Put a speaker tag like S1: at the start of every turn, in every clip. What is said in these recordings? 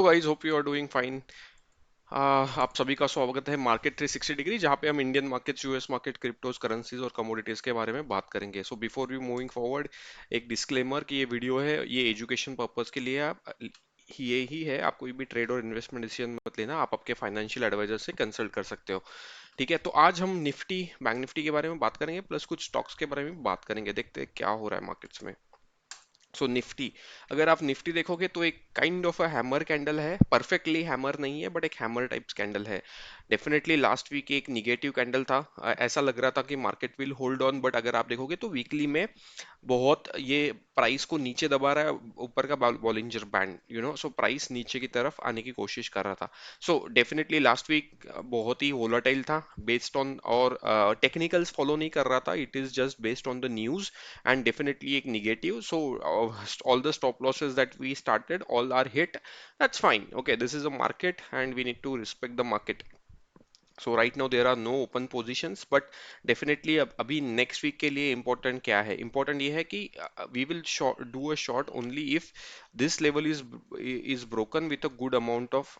S1: Guys hope you are doing fine. आप सभी का स्वागत है मार्केट 360 डिग्री, जहां पे हम Indian markets, US market, cryptos, currencies और कमोडिटीज के बारे में बात करेंगे। So before we moving forward, एक डिस्क्लेमर कि ये वीडियो है, ये एजुकेशन पर्पस के लिए ये ही है। आप कोई भी ट्रेड और इन्वेस्टमेंट डिसीजन मत लेना, आप आपके फाइनेंशियल एडवाइजर से कंसल्ट कर सकते हो। ठीक है, तो आज हम निफ्टी, बैंक निफ्टी के बारे में बात करेंगे, प्लस कुछ स्टॉक्स के बारे में बात करेंगे। देखते हैं क्या हो रहा है मार्केट्स में। सो निफ्टी, अगर आप निफ्टी देखोगे तो एक kind of a hammer candle है। परफेक्टली हैमर नहीं है, बट एक हैमर टाइप्स कैंडल है। डेफिनेटली लास्ट वीक एक निगेटिव कैंडल था। ऐसा लग रहा था कि market will hold on, but अगर आप देखोगे तो वीकली में बहुत ये प्राइस को नीचे दबा रहा है, ऊपर का बॉलिंजर बैंड, सो प्राइस नीचे की तरफ आने की कोशिश कर रहा था। सो डेफिनेटली लास्ट वीक बहुत ही वोलाटाइल था, बेस्ड ऑन, और टेक्निकल्स फॉलो नहीं कर रहा था, it is just based on the news and definitely एक negative. So all the stop losses that we started all are hit. That's fine. Okay, this is a market and we need to respect the market. So right now there are no open positions, but definitely अभी next week के लिए important क्या है? Important ये है कि we will do a short only if this level is broken with a good amount of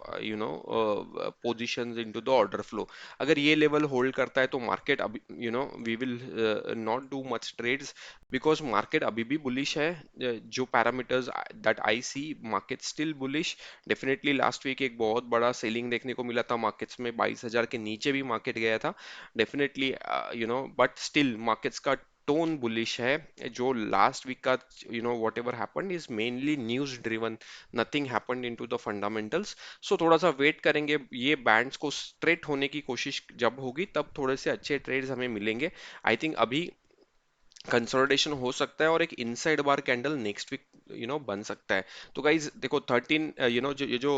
S1: positions into the order flow. अगर ये लेवल होल्ड करता है तो मार्केट अभी, we will not do much trades, because market अभी भी bullish है। जो parameters that I see, market still bullish. Definitely last week एक बहुत बड़ा सेलिंग देखने को मिला था मार्केट्स में, 22,000 के नीचे भी मार्केट गया था। डेफिनेटली बट स्टिल मार्केट्स का टोन बुलिश है। जो लास्ट वीक का, what ever happened is mainly news driven, nothing happened into the fundamentals. So थोड़ा सा वेट करेंगे, ये बैंड्स को स्ट्रेट होने की कोशिश जब होगी तब थोड़े से अच्छे ट्रेड्स हमें मिलेंगे। आई थिंक अभी कंसोलिडेशन हो सकता है और एक इनसाइड बार कैंडल नेक्स्ट वीक बन सकता है। तो गाइज देखो 13, ये जो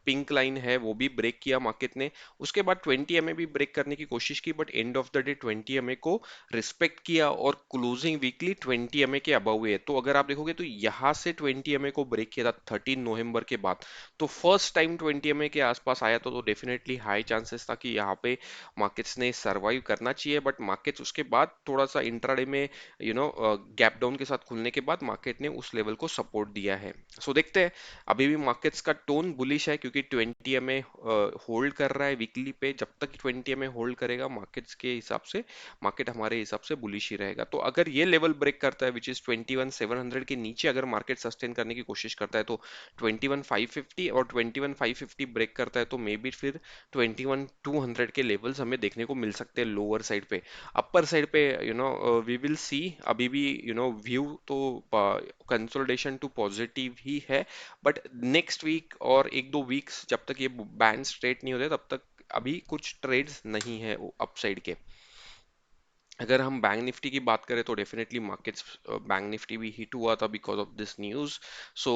S1: पिंक लाइन है वो भी ब्रेक किया मार्केट ने। उसके बाद 20 MA भी ब्रेक करने की कोशिश की, but end of the day 20 MA को रिस्पेक्ट किया और क्लोजिंग वीकली 20 MA के अबव है। तो अगर आप देखोगे तो यहाँ से 20 MA को ब्रेक किया था 13 नवंबर के बाद, तो फर्स्ट टाइम 20 MA के आसपास आया तो डेफिनेटली हाई चांसेस था कि यहाँ पे मार्केट्स ने सरवाइव करना चाहिए। बट मार्केट्स उसके बाद थोड़ा सा इंट्राडे में गैप डाउन के साथ खुलने के बाद मार्केट ने उस लेवल को सपोर्ट दिया है। सो देखते हैं, अभी भी मार्केट्स का टोन बुलिश है क्योंकि 20 MA होल्ड कर रहा है वीकली पे। जब तक 20 MA होल्ड करेगा मार्केट्स के हिसाब से, मार्केट हमारे हिसाब से बुलिश ही रहेगा। तो अगर ये लेवल ब्रेक करता है विच इज 21,700 के नीचे, अगर मार्केट सस्टेन करने की कोशिश करता है तो 21,550, और 21,550 ब्रेक करता है तो मे बी फिर 21,200 के लेवल्स हमें देखने को मिल सकते हैं लोअर साइड पे। अपर साइड पे वी विल सी। अभी भी व्यू तो कंसोलिडेशन टू पॉजिटिव ही है, बट नेक्स्ट वीक और एक दो वीक्स जब तक ये बैंड स्ट्रेट नहीं होते तब तक अभी कुछ ट्रेड्स नहीं है अपसाइड के। अगर हम बैंक निफ्टी की बात करें तो डेफिनेटली मार्केट्स, बैंक निफ्टी भी हिट हुआ था बिकॉज ऑफ दिस न्यूज। सो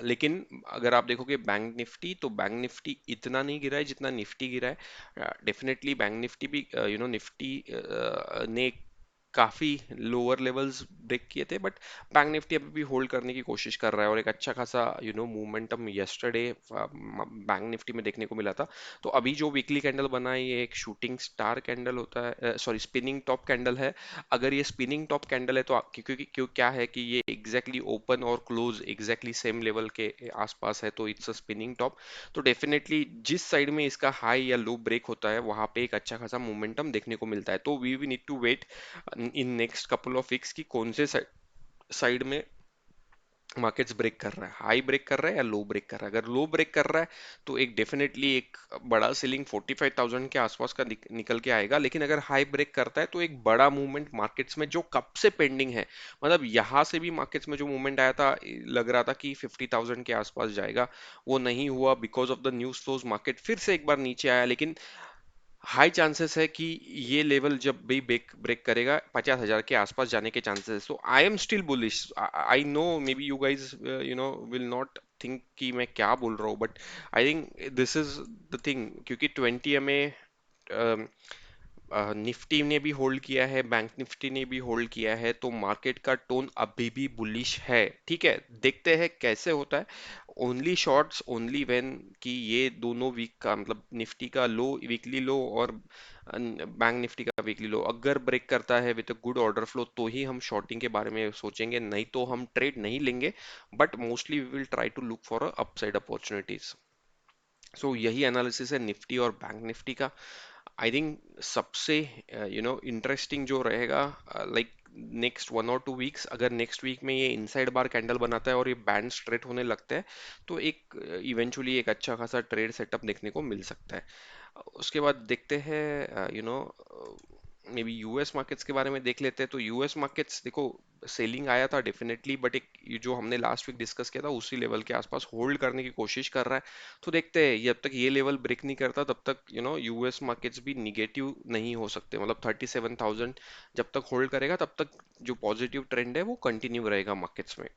S1: लेकिन अगर आप देखोगे बैंक निफ्टी, तो बैंक निफ्टी इतना नहीं गिरा है जितना निफ्टी गिरा है। डेफिनेटली बैंक निफ्टी भी, निफ्टी ने काफी लोअर लेवल्स ब्रेक किए थे, बट बैंक निफ्टी अभी भी होल्ड करने की कोशिश कर रहा है और एक अच्छा खासा मोमेंटम यस्टरडे बैंक निफ्टी में देखने को मिला था। तो अभी जो वीकली कैंडल बना है ये एक शूटिंग स्टार कैंडल होता है, सॉरी स्पिनिंग टॉप कैंडल है। अगर ये स्पिनिंग टॉप कैंडल है तो क्योंकि क्यों क्या है कि ये एग्जैक्टली ओपन और क्लोज एग्जैक्टली सेम लेवल के आसपास है, तो इट्स अ स्पिनिंग टॉप। तो डेफिनेटली जिस साइड में इसका हाई या लो ब्रेक होता है वहां पे एक अच्छा खासा मोमेंटम देखने को मिलता है। तो we need to wait in next couple of weeks की कौन से साइड में मार्केट्स ब्रेक कर रहा है, हाई ब्रेक कर रहा है या लो ब्रेक कर रहा है। अगर लो ब्रेक कर रहा है तो एक डेफिनेटली एक बड़ा सेलिंग 45,000 के आसपास का निकल के आएगा। लेकिन अगर हाई ब्रेक करता है तो एक बड़ा मूवमेंट मार्केट्स में जो कब से पेंडिंग है, मतलब यहाँ से भी मार्केट्स में जो मूवमेंट आया था, लग रहा था कि 50,000 के आसपास जाएगा, वो नहीं हुआ because of the news flows. Market फिर से एक बार नीचे आया, लेकिन हाई चांसेस है कि ये लेवल जब भी ब्रेक ब्रेक करेगा 50,000 के आसपास जाने के chances. So I am still bullish. I know may be you guys will not think कि मैं क्या बोल रहा हूँ, but I think this is the thing, क्योंकि 20 MA निफ्टी ने भी होल्ड किया है, बैंक निफ्टी ने भी होल्ड किया है, तो मार्केट का टोन अभी भी बुलिश है। ठीक है, देखते हैं कैसे होता है। ओनली शॉर्ट्स ओनली व्हेन कि ये दोनों वीक का मतलब निफ्टी का लो, वीकली लो, और बैंक निफ्टी का वीकली लो अगर ब्रेक करता है with a good order flow, तो ही हम शॉर्टिंग के बारे में सोचेंगे, नहीं तो हम ट्रेड नहीं लेंगे। But mostly we will try to look for upside opportunities. So यही एनालिसिस है निफ्टी और बैंक निफ्टी का। आई थिंक सबसे इंटरेस्टिंग जो रहेगा, लाइक नेक्स्ट 1 और 2 वीक्स, अगर नेक्स्ट वीक में ये इनसाइड बार कैंडल बनाता है और ये बैंड स्ट्रेट होने लगता है, तो एक इवेंचुअली एक अच्छा खासा ट्रेड सेटअप देखने को मिल सकता है। उसके बाद देखते हैं मे बी यूएस मार्केट्स के बारे में देख लेते हैं। तो यूएस मार्केट्स देखो, सेलिंग आया था डेफिनेटली, बट एक ये जो हमने लास्ट वीक डिस्कस किया था उसी लेवल के आसपास होल्ड करने की कोशिश कर रहा है। तो देखते हैं, जब तक ये लेवल ब्रेक नहीं करता तब तक यूएस मार्केट्स भी निगेटिव नहीं हो सकते। मतलब 37,000 जब तक होल्ड करेगा तब तक जो पॉजिटिव ट्रेंड है वो कंटिन्यू रहेगा मार्केट्स में।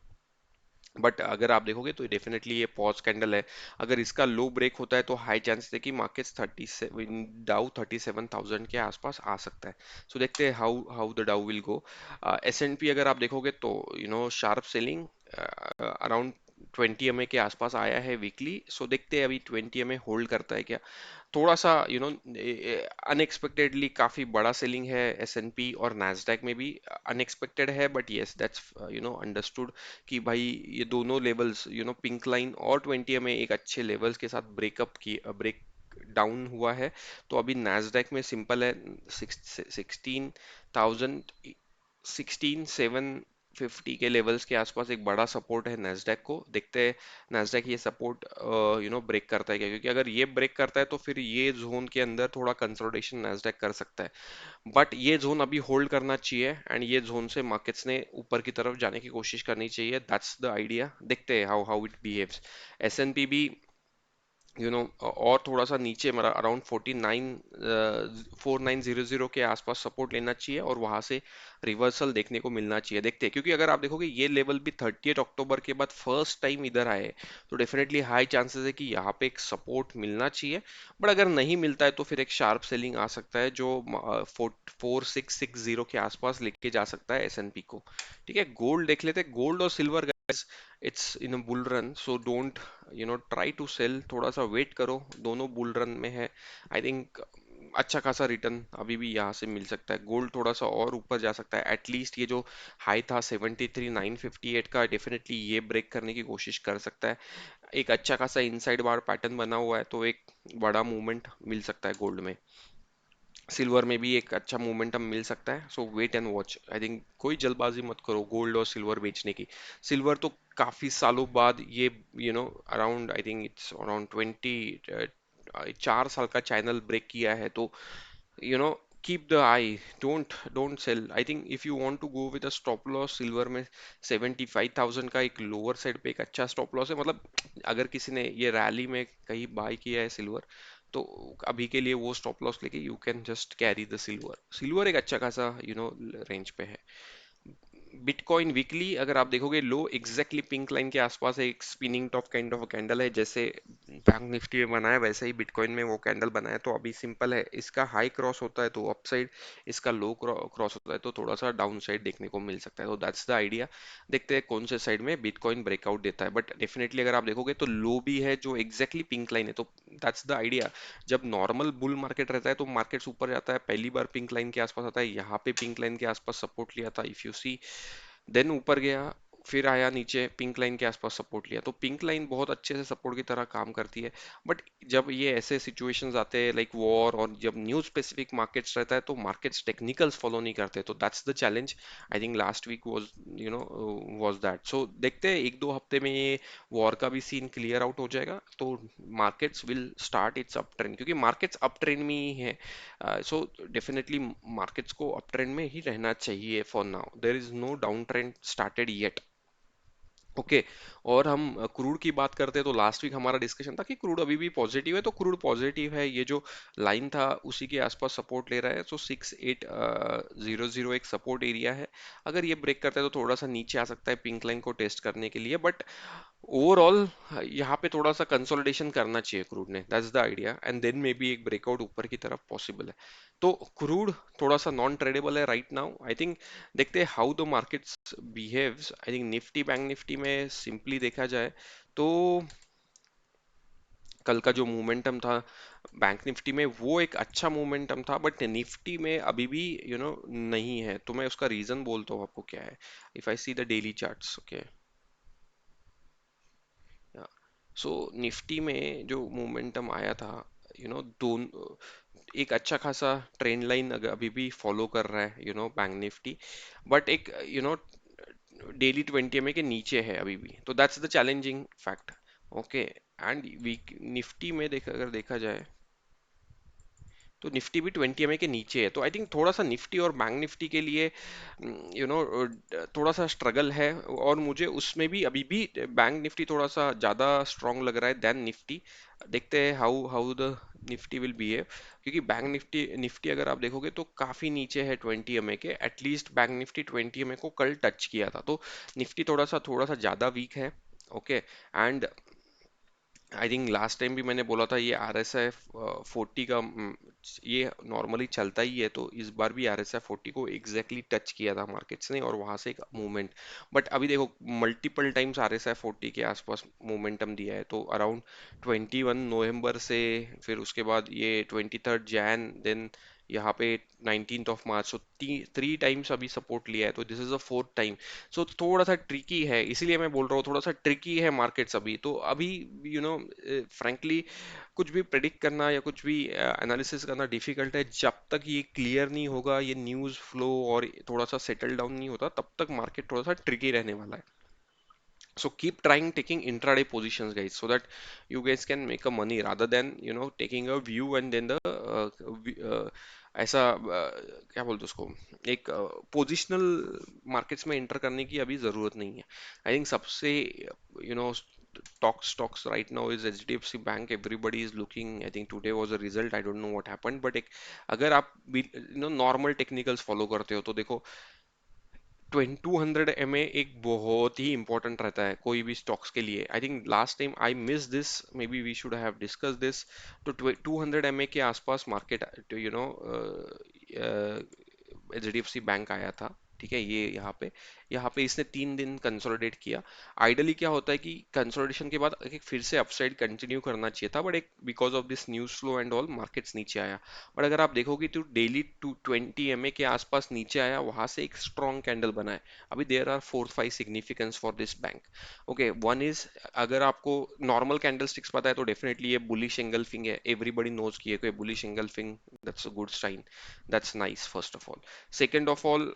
S1: बट अगर आप देखोगे तो डेफिनेटली ये पॉज कैंडल है। अगर इसका लो ब्रेक होता है तो हाई चांसेस है कि मार्केट्स 37, डाउ 37,000 के आसपास आ सकता है। सो देखते हैं हाउ हाउ द डाउ will go. S and P अगर आप देखोगे तो शार्प सेलिंग अराउंड 20 MA के आसपास आया है वीकली। सो देखते हैं अभी 20 MA होल्ड करता है क्या। थोड़ा सा अनएक्सपेक्टेडली काफी बड़ा सेलिंग है एसएनपी और नैस्डैक में भी। अनएक्सपेक्टेड है, बट यस दैट्स अंडरस्टूड कि भाई ये दोनों लेवल्स पिंक लाइन और 20 में एक अच्छे लेवल्स के साथ ब्रेकअप की ब्रेक डाउन हुआ है। तो अभी नैस्डैक में सिंपल है, 16,000, 16,750 के लेवल्स के आसपास एक बड़ा सपोर्ट है नैस्डैक को। देखते हैं नैस्डैक ये सपोर्ट ब्रेक करता है क्या, क्योंकि अगर ये ब्रेक करता है तो फिर ये जोन के अंदर थोड़ा कंसोलिडेशन नैस्डैक कर सकता है। बट ये जोन अभी होल्ड करना चाहिए, एंड ये जोन से मार्केट्स ने ऊपर की तरफ जाने की कोशिश करनी चाहिए। That's the idea. देखते हैं how how it behaves. S&P भी और थोड़ा सा नीचे मेरा अराउंड 4900 के आसपास सपोर्ट लेना चाहिए, और वहां से रिवर्सल देखने को मिलना चाहिए। देखते हैं, क्योंकि अगर आप देखोगे ये लेवल भी 30 अक्टूबर के बाद फर्स्ट टाइम इधर आए, तो डेफिनेटली हाई चांसेस है कि यहाँ पे एक सपोर्ट मिलना चाहिए। बट अगर नहीं मिलता है तो फिर एक शार्प सेलिंग आ सकता है जो 4660 के आसपास लेके जा सकता है एसएनपी को। ठीक है, गोल्ड देख लेते हैं। गोल्ड और silver, it's in a bull run, so don't try to sell, थोड़ा सा वेट करो। दोनों बुल रन में है। आई थिंक अच्छा खासा रिटर्न अभी भी यहाँ से मिल सकता है। गोल्ड थोड़ा सा और ऊपर जा सकता है, एटलीस्ट ये जो हाई था 73,958 का, डेफिनेटली ये ब्रेक करने की कोशिश कर सकता है। एक अच्छा खासा इनसाइड बार पैटर्न बना हुआ है, तो एक बड़ा मूवमेंट मिल सकता है गोल्ड में। सिल्वर में भी एक अच्छा मोमेंटम मिल सकता है। So wait and watch. I think कोई जल्दबाजी मत करो गोल्ड और सिल्वर बेचने की। सिल्वर तो काफी सालों बाद ये around, I think it's around 4 साल का चैनल ब्रेक किया है। तो you know keep the eye, don't don't sell. I think if you want to go with a stop loss silver में, 75,000 का एक लोअर साइड पे एक अच्छा स्टॉप लॉस है। मतलब अगर किसी ने ये रैली में कहीं बाय किया है सिल्वर, तो अभी के लिए वो स्टॉप लॉस लेके you can just carry the silver. Silver एक अच्छा खासा रेंज पे है। बिटकॉइन वीकली अगर आप देखोगे, लो एग्जैक्टली पिंक लाइन के आसपास है, एक spinning top kind of candle है। जैसे बैंक निफ्टी में बना है वैसे ही बिटकॉइन में वो कैंडल बना है। तो अभी सिंपल है, इसका हाई क्रॉस होता है तो अपसाइड, इसका लो क्रॉस होता है तो थोड़ा सा डाउन साइड देखने को मिल सकता है। तो दैट्स द आइडिया। देखते हैं कौन से साइड में बिटकॉइन ब्रेकआउट देता है। बट डेफिनेटली अगर आप देखोगे तो लो भी है जो एग्जैक्टली पिंक लाइन है। तो दैट्स द आइडिया। जब नॉर्मल बुल मार्केट रहता है तो मार्केट्स ऊपर जाता है, पहली बार पिंक लाइन के आसपास आता है, यहाँ पे पिंक लाइन के आसपास सपोर्ट लिया था इफ यू सी, देन ऊपर गया, फिर आया नीचे, पिंक लाइन के आसपास सपोर्ट लिया। तो पिंक लाइन बहुत अच्छे से सपोर्ट की तरह काम करती है। बट जब ये ऐसे सिचुएशंस आते हैं लाइक वॉर, और जब न्यूज स्पेसिफिक मार्केट्स रहता है तो मार्केट्स टेक्निकल्स फॉलो नहीं करते। तो that's the challenge. I think last week was was that. So देखते हैं 1-2 हफ्ते में ये वॉर का भी सीन क्लियर आउट हो जाएगा तो markets will start its up trend, क्योंकि मार्केट्स अप ट्रेंड में ही है। सो डेफिनेटली मार्केट्स को अप ट्रेंड में ही रहना चाहिए for now. There is no down trend started yet. Okay. और हम क्रूड की बात करते हैं तो लास्ट वीक हमारा डिस्कशन था कि क्रूड अभी भी पॉजिटिव है। तो क्रूड पॉजिटिव है, ये जो लाइन था उसी के आसपास सपोर्ट ले रहा है। सो 6800 एक सपोर्ट एरिया है। अगर ये ब्रेक करता है तो थोड़ा सा नीचे आ सकता है पिंक लाइन को टेस्ट करने के लिए। बट ओवरऑल यहाँ पे थोड़ा सा कंसोलिडेशन करना चाहिए क्रूड ने, that's the idea, and then maybe एक ब्रेकआउट ऊपर की तरफ पॉसिबल है। तो क्रूड थोड़ा सा नॉन ट्रेडेबल है राइट नाउ आई थिंक। देखते हैं how the markets behaves. I think Nifty bank Nifty में सिंपली देखा जाए तो कल का जो मोमेंटम था बैंक निफ्टी में वो एक अच्छा मोमेंटम था, बट निफ्टी में अभी भी नहीं है। तो मैं उसका रीजन बोलता हूँ आपको क्या है। If I see the daily charts, okay, so Nifty में जो मोमेंटम आया था, दोन एक अच्छा खासा ट्रेंड लाइन अगर अभी भी फॉलो कर रहा है बैंक निफ्टी, बट एक डेली 20 MA के नीचे है अभी भी, तो that's the challenging fact. Okay, and week Nifty में अगर देखा जाए तो निफ्टी भी 20 MA के नीचे है। तो आई थिंक थोड़ा सा निफ्टी और बैंक निफ्टी के लिए थोड़ा सा स्ट्रगल है, और मुझे उसमें भी अभी भी बैंक निफ्टी थोड़ा सा ज़्यादा स्ट्रांग लग रहा है देन निफ्टी। देखते हैं how how the Nifty will behave, क्योंकि बैंक निफ्टी निफ्टी अगर आप देखोगे तो काफ़ी नीचे है 20 MA के। एटलीस्ट बैंक निफ्टी 20 MA को कल टच किया था, तो निफ्टी थोड़ा सा ज़्यादा वीक है। Okay, and I think last time भी मैंने बोला था ये आर एस आई 40 का ये नॉर्मली चलता ही है, तो इस बार भी आर एस आई 40 को एग्जैक्टली टच किया था मार्केट्स ने, और वहां से एक मूवमेंट। बट अभी देखो multiple times R S I 40 के आसपास मोमेंटम दिया है, तो अराउंड 21 नवंबर से, फिर उसके बाद ये 23 जैन, देन यहाँ पे 19 मार्च, सो 3 टाइम्स अभी सपोर्ट लिया है, तो this is a fourth time. So थोड़ा सा ट्रिकी है, इसीलिए मैं बोल रहा हूँ थोड़ा सा ट्रिकी है मार्केट्स अभी। तो अभी फ्रैंकली कुछ भी प्रेडिक्ट करना या कुछ भी एनालिसिस करना डिफिकल्ट है, जब तक ये क्लियर नहीं होगा, ये न्यूज़ फ्लो और थोड़ा सा सेटल डाउन नहीं होता, तब तक मार्केट थोड़ा सा ट्रिकी रहने वाला है। So keep trying taking intraday positions, guys, so that you guys can make a money rather than taking a view and then the ऐसा क्या बोलते हैं उसको, एक पोजिशनल मार्केट्स में एंटर करने की अभी जरूरत नहीं है। आई थिंक सबसे no stocks right now is HDFC Bank. Everybody is looking. I think today was a result. I don't know what happened, but एक अगर आप नॉर्मल टेक्निकल्स फॉलो करते हो तो देखो 200 MA एक बहुत ही इंपॉर्टेंट रहता है कोई भी स्टॉक्स के लिए। I think last time I miss this, maybe we should have discuss this. तो 200 MA के आसपास market H D F C bank आया था, ठीक है, ये यहाँ पे इसने 3 दिन कंसोलिडेट किया। आइडली क्या होता है कि कंसोलिडेशन के बाद एक फिर से अपसाइड कंटिन्यू करना चाहिए था, बट एक because of this news flow and all markets नीचे आया। बट अगर आप देखोगे तो डेली 20 MA के आसपास नीचे आया, वहां से एक स्ट्रॉन्ग कैंडल बना है। अभी there are 4 5 significance for this bank. Okay, one is, अगर आपको नॉर्मल कैंडल स्टिक्स पता है तो डेफिनेटली ये बुलिश एंगल्फिंग है, एवरीबॉडी नोज की है कोई bullish engulfing, that's a good sign, that's nice first of all. Second of all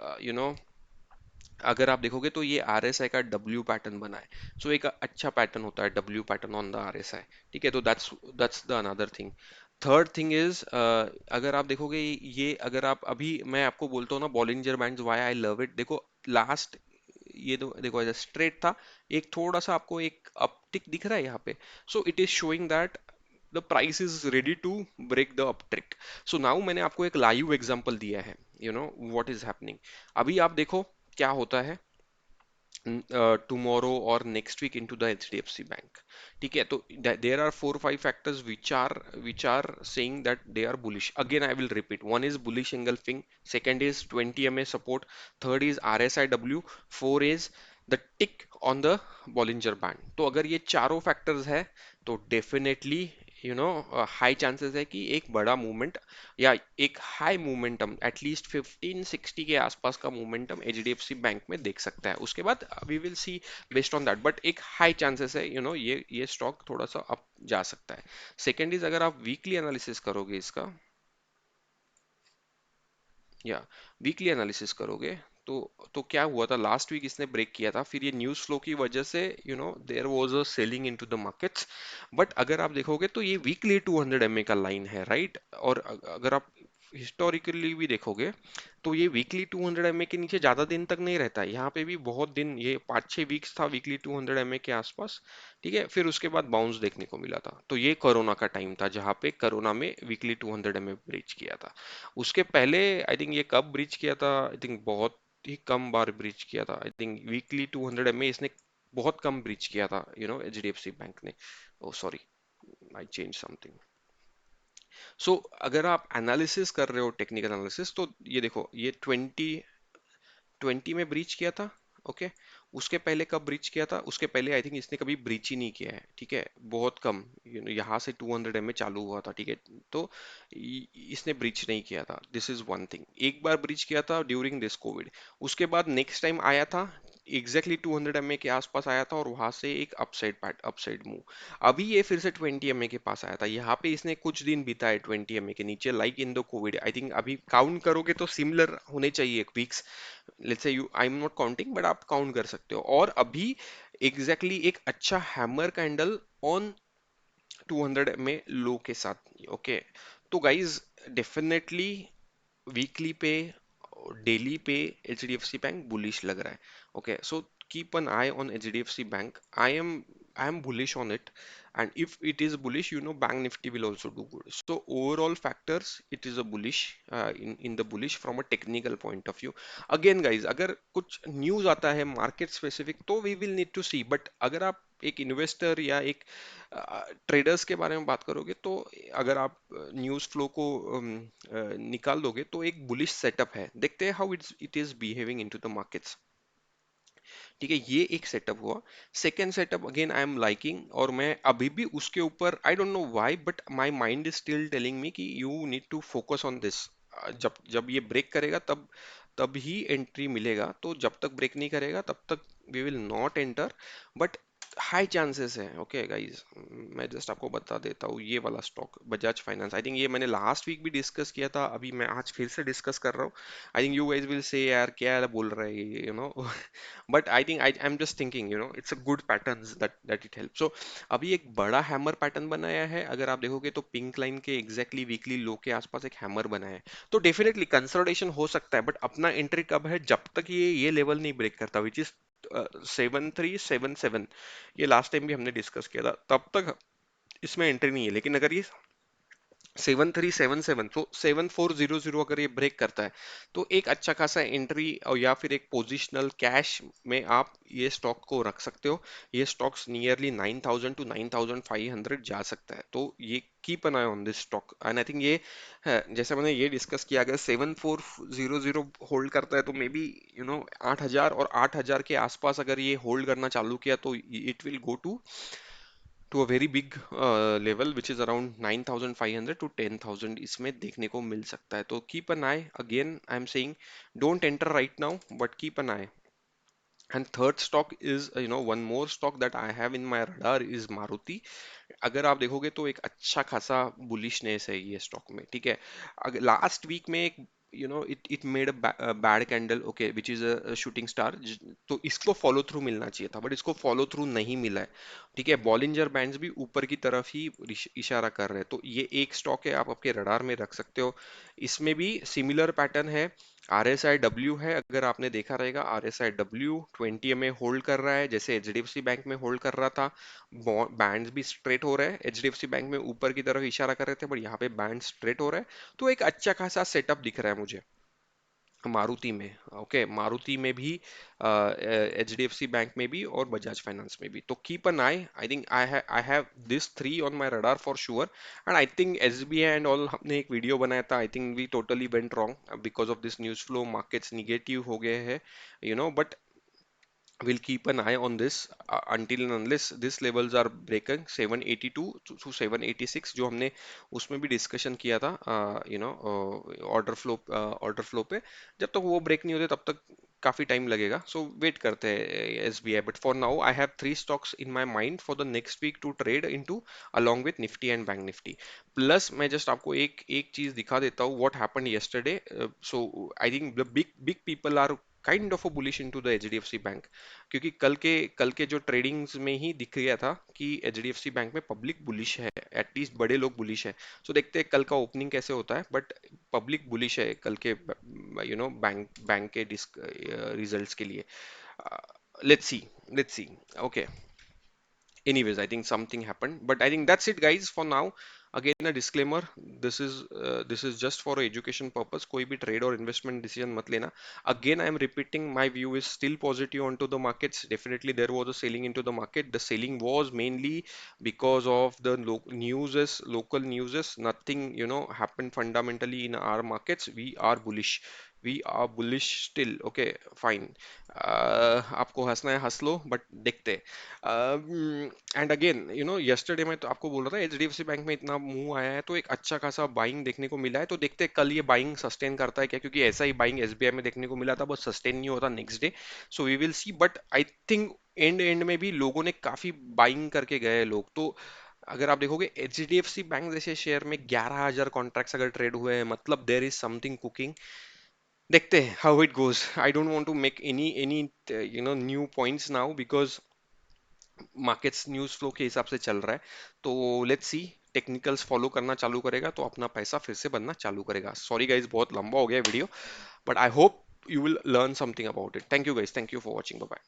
S1: अगर आप देखोगे तो ये आरएसआई का डब्ल्यू पैटर्न बना है। सो एक अच्छा पैटर्न होता है W pattern on the RSI, ठीक है, तो that's the another thing. Third thing is, अगर आप देखोगे ये, अगर आप अभी मैं आपको बोलता हूँ ना Bollinger bands why I love it, देखो लास्ट, ये तो देखो ऐसा स्ट्रेट था, एक थोड़ा सा आपको एक अपटिक दिख रहा है यहाँ पे, so it is showing that the price is ready to break the uptrend. So now मैंने आपको एक लाइव एग्जांपल दिया है, व्हाट इज हैपनिंग। अभी आप देखो क्या होता है tomorrow or next week into the HDFC Bank, ठीक है, तो there are 4 5 factors which are saying that they are bullish. Again I will repeat, one is bullish engulfing, second is 20 MA support, third is RSIW, four is the tick on the Bollinger Band। तो अगर ये चारों factors है तो definitely high chances है कि एक बड़ा मूवमेंट या एक हाई मोमेंटम एटलीस्ट 1560 के आसपास का मोमेंटम एचडीएफसी बैंक में देख सकता है। उसके बाद we will see based on that, but एक हाई चांसेस है ये स्टॉक थोड़ा सा अप जा सकता है। सेकेंड इज, अगर आप वीकली एनालिसिस करोगे इसका, या वीकली एनालिसिस करोगे तो क्या हुआ था, लास्ट वीक इसने ब्रेक किया था, फिर ये न्यूज फ्लो की वजह से there was a selling into the markets. But अगर आप देखोगे तो ये वीकली 200 MA का लाइन है, राइट, और अगर आप हिस्टोरिकली भी देखोगे तो ये वीकली 200 MA के नीचे ज्यादा दिन तक नहीं रहता है। यहाँ पे भी बहुत दिन, ये 5 6 वीक्स था वीकली 200 MA के आसपास, ठीक है, फिर उसके बाद बाउंस देखने को मिला था। तो ये कोरोना का टाइम था जहाँ पे कोरोना में वीकली 200 MA ब्रीच किया था। उसके पहले आई थिंक ये कब ब्रीच किया था, आई थिंक बहुत ही कम बार ब्रीच किया था। आई थिंक वीकली 200 MA इसने बहुत कम ब्रीच किया था एचडीएफसी बैंक ने। ओ सॉरी, आई चेंज समथिंग। सो अगर आप एनालिसिस कर रहे हो, टेक्निकल एनालिसिस, तो ये देखो, ये 20 में ब्रीच किया था। ओके, उसके पहले कब ब्रीच किया था? उसके पहले आई थिंक इसने कभी ब्रीच ही नहीं किया है, ठीक है, बहुत कम, यहाँ से 200 में चालू हुआ था, ठीक है। तो इसने ब्रीच नहीं किया था, दिस इज वन थिंग। एक बार ब्रीच किया था ड्यूरिंग दिस कोविड, उसके बाद नेक्स्ट टाइम आया था, एग्जैक्टली 200 के आसपास आया था, और वहां से एक अपसाइड मूव। अभी ये फिर से 20 के पास आया था, यहाँ पे इसने कुछ दिन बिताए 20 के नीचे, like in the Covid. I think अभी काउंट करोगे तो सिमिलर होने चाहिए weeks, let's say you, I am not counting, but आप काउंट कर सकते हो। और अभी एग्जैक्टली exactly एक अच्छा हैमर कैंडल ऑन 200 में लो के साथ। ओके, तो गाइज डेफिनेटली वीकली पे, डेली पे एचडीएफसी बैंक बुलिश लग रहा है। Okay, so keep an I on HDFC bank. I am bullish on it, and if it is bullish, bank nifty will also do good. So overall factors, it is a bullish, in the bullish from a technical point of view. Again guys, अगर कुछ news आता है market specific तो we will need to see, but अगर आप एक investor या एक ट्रेडर्स के बारे में बात करोगे, तो अगर आप न्यूज़ फ्लो को निकाल दोगे तो एक बुलिश सेटअप है। देखते हैं how it is behaving into the markets. ठीक है, ये एक सेटअप हुआ। Second setup again I am liking, और मैं अभी भी उसके ऊपर, I don't know why, but my mind is still telling me कि you need to focus on this. जब जब ये ब्रेक करेगा तब तब ही एंट्री मिलेगा, तो जब तक ब्रेक नहीं करेगा तब तक we will not enter. But high chances है। ओके गाइज, मैं जस्ट आपको बता देता हूँ, ये वाला stock Bajaj finance, I think ये मैंने लास्ट वीक भी डिस्कस किया था, अभी मैं आज फिर से डिस्कस कर रहा हूँ। I think you guys will say यार क्या बोल रहा है ये, but I think I am just thinking, it's a good pattern that it help. So अभी एक बड़ा हैमर पैटर्न बनाया है, अगर आप देखोगे तो पिंक लाइन के एग्जैक्टली वीकली लो के आसपास एक हैमर बनाया है। तो डेफिनेटली कंसोलिडेशन हो सकता है, बट अपना एंट्री कब है? जब तक ये लेवल नहीं ब्रेक करता, विच इज 7377। ये लास्ट टाइम भी हमने डिस्कस किया था, तब तक इसमें एंट्री नहीं है। लेकिन अगर ये 7377, तो 7400 अगर ये ब्रेक करता है, तो एक अच्छा खासा एंट्री, और या फिर एक पोजिशनल कैश में आप ये स्टॉक को रख सकते हो। ये स्टॉक्स नियरली 9000 टू 9500 जा सकता है, तो ये keep an I on this stock. And I think ये है, जैसे मैंने ये डिस्कस किया, अगर 7400 होल्ड करता है तो मे बी 8000, और 8000 के आसपास अगर ये होल्ड करना चालू किया तो it will go to a very big level, which is around 9500 to 10000, इसमें देखने को मिल सकता है। तो keep an eye, again I am saying, don't enter right now, but keep an eye. And third stock is, one more stock that I have in my radar is Maruti. अगर आप देखोगे तो एक अच्छा खासा बुलिशनेस है ये स्टॉक में, ठीक है। लास्ट वीक में एक, it made a bad candle, okay, which is a shooting star, तो इसको फॉलो थ्रू मिलना चाहिए था, बट इसको फॉलो थ्रू नहीं मिला है। ठीक है, बॉलिंजर बैंड्स भी ऊपर की तरफ ही इशारा कर रहे हैं, तो ये एक स्टॉक है, आप आपके रडार में रख सकते हो। इसमें भी सिमिलर पैटर्न है। आर एस आई डब्ल्यू है, अगर आपने देखा रहेगा, आर एस आई डब्ल्यू 20 में होल्ड कर रहा है, जैसे एचडीएफसी बैंक में होल्ड कर रहा था। बैंड्स भी स्ट्रेट हो रहे हैं, एचडीएफसी बैंक में ऊपर की तरफ इशारा कर रहे थे, बट यहाँ पे बैंड स्ट्रेट हो रहा है। तो एक अच्छा खासा सेटअप दिख रहा है मुझे मारुति में। ओके, मारुति में भी, H D F C bank में भी, और बजाज फाइनेंस में भी। तो keep an eye, I think I have this three on my radar for sure. And I think S B I and all, हमने एक वीडियो बनाया था, I think we totally went wrong because of this news flow, markets negative हो गए हैं, but we'll keep an eye on this, until and unless these levels are breaking 782 to 786, जो हमने उसमें भी डिस्कशन किया था, ऑर्डर फ्लो पे। जब तक वो ब्रेक नहीं होते तब तक काफी टाइम लगेगा, सो वेट करते हैं S B I. But for now I have 3 stocks in my mind for the next week to trade into, along with Nifty and bank Nifty. Plus मैं जस्ट आपको एक एक चीज दिखा देता हूँ, what happened yesterday। So I think the big big people are kind of a bullish into the HDFC bank, क्योंकि कल के जो ट्रेडिंग्स में ही दिख गया था कि एचडीएफसी बैंक में पब्लिक बुलिश है, एटलीस्ट बड़े लोग बुलिश है। सो देखते हैं कल का ओपनिंग कैसे होता है, बट पब्लिक बुलिश है कल के, बैंक बैंक के रिजल्ट्स के लिए। Let's see. Okay, anyways, I think something happened, but I think that's it guys for now. Again a disclaimer, this is just for education purpose, कोई भी trade और investment decision मत लेना. Again, I am repeating, my view is still positive onto the markets. Definitely, there was a selling into the market. The selling was mainly because of the local newses. Nothing, happened fundamentally in our markets. We are bullish. We are bullish still. Okay, fine. आपको हंसना है हंस लो, but देखते. And again yesterday मैं तो आपको बोल रहा था एचडीएफसी बैंक में इतना मुंह आया है तो एक अच्छा खासा बाइंग देखने को मिला है, तो देखते हैं कल ये बाइंग सस्टेन करता है क्या, क्योंकि ऐसा ही बाइंग एसबीआई में देखने को मिला था, बस सस्टेन नहीं होता next day. So we will see, but I think end end में भी लोगों ने काफी बाइंग करके गए हैं लोग. तो अगर आप देखोगे एचडीएफसी बैंक जैसे शेयर में 11,000 कॉन्ट्रैक्ट्स अगर ट्रेड हुए हैं, मतलब देयर इज समथिंग कुकिंग. देखते हैं how it goes. I don't want to make any new points now, because markets news flow के हिसाब से चल रहा है. तो लेट्स सी, टेक्निकल्स फॉलो करना चालू करेगा तो अपना पैसा फिर से बनना चालू करेगा. सॉरी गाइज, बहुत लंबा हो गया video, but I hope you will learn something about it. Thank you guys, thank you for watching. Bye.